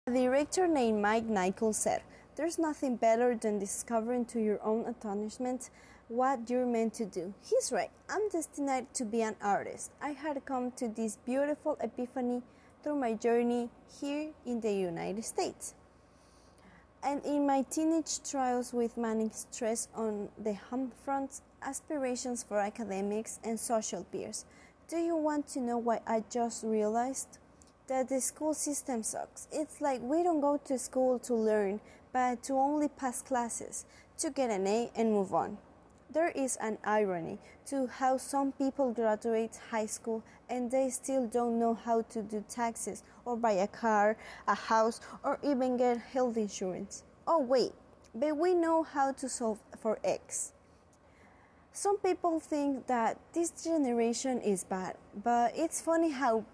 A director named Nichols said, "There's nothing better than discovering to your own astonishment what you're meant to do." He's right. I'm destined to be an artist. I had come to this beautiful epiphany through my journey here in the United States. And in my teenage trials with manic stress on the home front, aspirations for academics and social peers. Do you want to know why I just realized? That the school system sucks. It's like we don't go to school to learn, but to only pass classes, to get an A and move on. There is an irony to how some people graduate high school and they still don't know how to do taxes or buy a car, a house, or even get health insurance. Oh wait, but we know how to solve for X. Some people think that this generation is bad, but it's funny how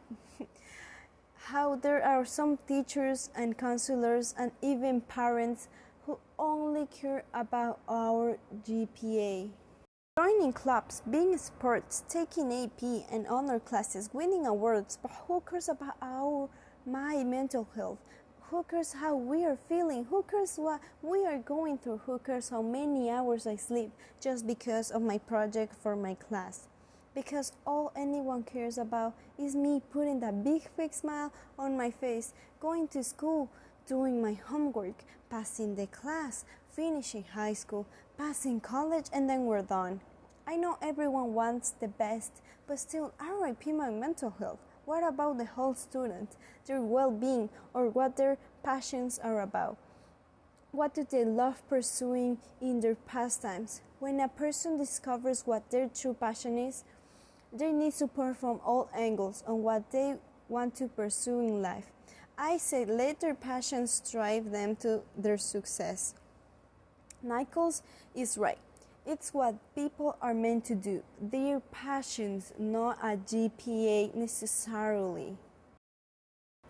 there are some teachers and counselors and even parents who only care about our GPA. Joining clubs, being in sports, taking AP and honor classes, winning awards, but who cares about my mental health? Who cares how we are feeling? Who cares what we are going through? Who cares how many hours I sleep just because of my project for my class? Because all anyone cares about is me putting that big fake smile on my face, going to school, doing my homework, passing the class, finishing high school, passing college, and then we're done. I know everyone wants the best, but still RIP my mental health. What about the whole student, their well-being, or what their passions are about? What do they love pursuing in their pastimes? When a person discovers what their true passion is, they need support from all angles on what they want to pursue in life. I say let their passions drive them to their success. Nichols is right. It's what people are meant to do. Their passions, not a GPA necessarily.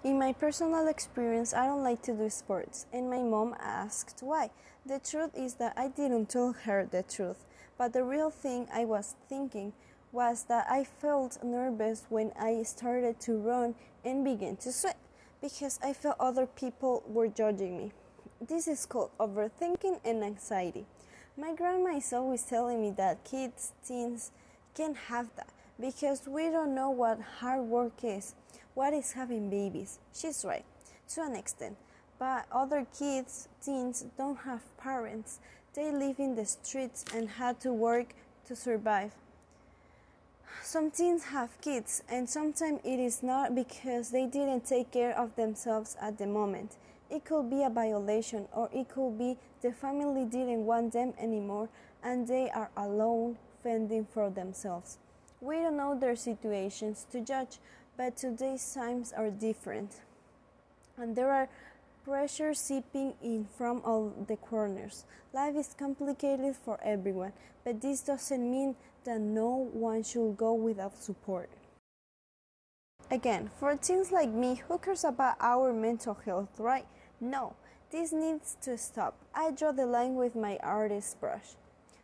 In my personal experience, I don't like to do sports, and my mom asked why. The truth is that I didn't tell her the truth, but the real thing I was thinking was that I felt nervous when I started to run and began to sweat because I felt other people were judging me. This is called overthinking and anxiety. My grandma is always telling me that teens can't have that because we don't know what hard work is, what is having babies. She's right, to an extent. But other teens don't have parents. They live in the streets and had to work to survive. Some teens have kids, and sometimes it is not because they didn't take care of themselves at the moment. It could be a violation, or it could be the family didn't want them anymore and they are alone fending for themselves. We don't know their situations to judge, but today's times are different. And there are pressure seeping in from all the corners. Life is complicated for everyone, but this doesn't mean that no one should go without support. Again, for teens like me, who cares about our mental health, right? No, this needs to stop. I draw the line with my artist brush.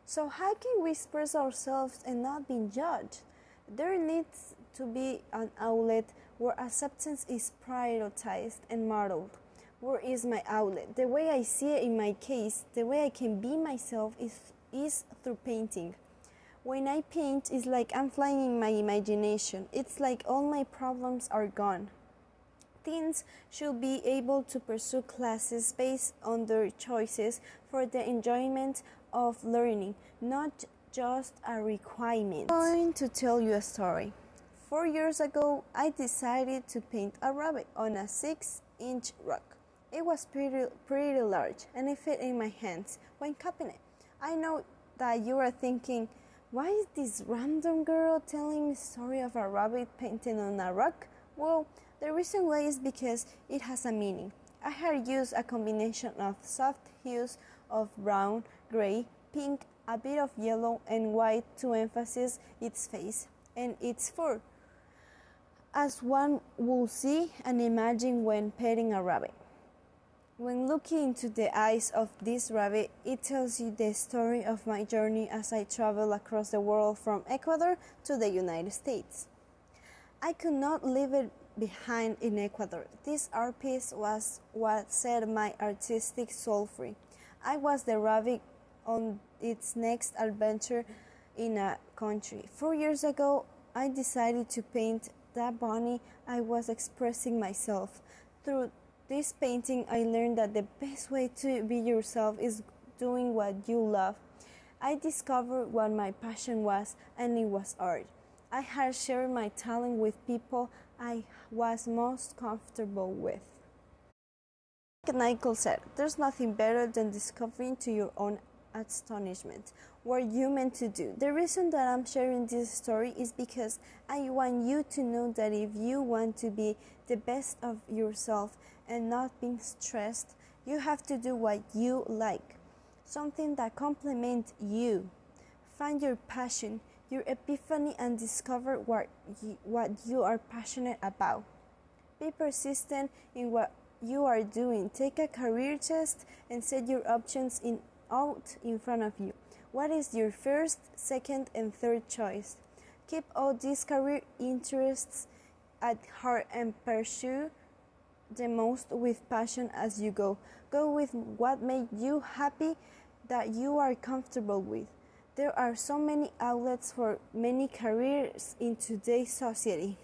So how can we express ourselves and not be judged? There needs to be an outlet where acceptance is prioritized and modeled. Where is my outlet? The way I see it in my case, the way I can be myself is through painting. When I paint, it's like I'm flying in my imagination. It's like all my problems are gone. Teens should be able to pursue classes based on their choices for the enjoyment of learning, not just a requirement. I'm going to tell you a story. 4 years ago, I decided to paint a rabbit on a 6-inch rock. It was pretty large, and it fit in my hands when cupping it. I know that you are thinking, why is this random girl telling me a story of a rabbit painted on a rock? Well, the reason why is because it has a meaning. I had used a combination of soft hues of brown, gray, pink, a bit of yellow and white to emphasize its face and its fur, as one will see and imagine when petting a rabbit. When looking into the eyes of this rabbit, it tells you the story of my journey as I travel across the world from Ecuador to the United States. I could not leave it behind in Ecuador. This art piece was what set my artistic soul free. I was the rabbit on its next adventure in a country. 4 years ago, I decided to paint that bunny. I was expressing myself. Through this painting, I learned that the best way to be yourself is doing what you love. I discovered what my passion was, and it was art. I had shared my talent with people I was most comfortable with. Like Nichols said, there's nothing better than discovering to your own astonishment what you're meant to do. The reason that I'm sharing this story is because I want you to know that if you want to be the best of yourself and not being stressed, you have to do what you like, something that complements you. Find your passion, your epiphany, and discover what you are passionate about. Be persistent in what you are doing. Take a career test and set your options out in front of you. What is your first, second, and third choice? Keep all these career interests at heart and pursue the most with passion as you go. Go with what makes you happy, that you are comfortable with. There are so many outlets for many careers in today's society.